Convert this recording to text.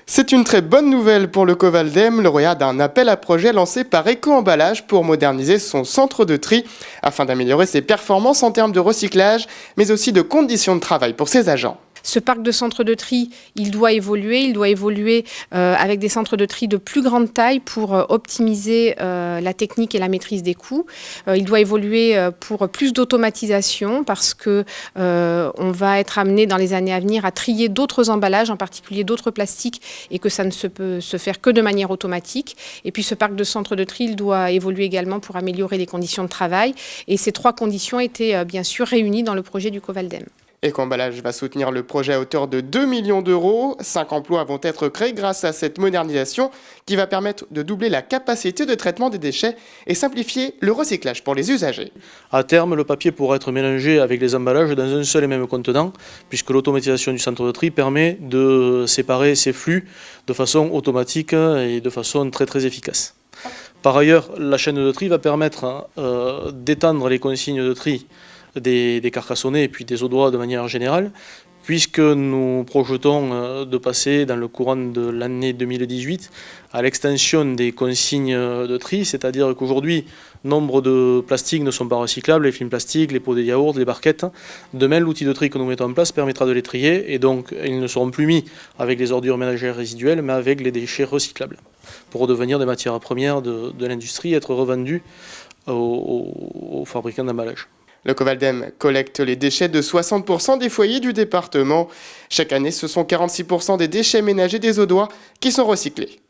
C'est une très bonne nouvelle pour le Covaldem, lauréat d'un appel à projet lancé par Eco-Emballage pour moderniser son centre de tri afin d'améliorer ses performances en termes de recyclage, mais aussi de conditions de travail pour ses agents. Ce parc de centres de tri, il doit évoluer avec des centres de tri de plus grande taille pour optimiser la technique et la maîtrise des coûts. Il doit évoluer pour plus d'automatisation parce que on va être amené dans les années à venir à trier d'autres emballages, en particulier d'autres plastiques, et que ça ne se peut se faire que de manière automatique. Et puis ce parc de centres de tri, il doit évoluer également pour améliorer les conditions de travail. Et ces trois conditions étaient bien sûr réunies dans le projet du Covaldem. Eco-Emballage va soutenir le projet à hauteur de 2 millions d'euros. 5 emplois vont être créés grâce à cette modernisation qui va permettre de doubler la capacité de traitement des déchets et simplifier le recyclage pour les usagers. À terme, le papier pourra être mélangé avec les emballages dans un seul et même contenant, puisque l'automatisation du centre de tri permet de séparer ces flux de façon automatique et de façon très efficace. Par ailleurs, la chaîne de tri va permettre d'étendre les consignes de tri des carcassonnés et puis des eaux-de-bois de manière générale, puisque nous projetons de passer dans le courant de l'année 2018 à l'extension des consignes de tri, c'est-à-dire qu'aujourd'hui, nombre de plastiques ne sont pas recyclables, les films plastiques, les pots de yaourt, les barquettes. Demain, l'outil de tri que nous mettons en place permettra de les trier et donc ils ne seront plus mis avec les ordures ménagères résiduelles, mais avec les déchets recyclables, pour redevenir des matières premières de l'industrie et être revendus aux fabricants d'emballage. Le Covaldem collecte les déchets de 60% des foyers du département. Chaque année, ce sont 46% des déchets ménagers des eaux-de-bois qui sont recyclés.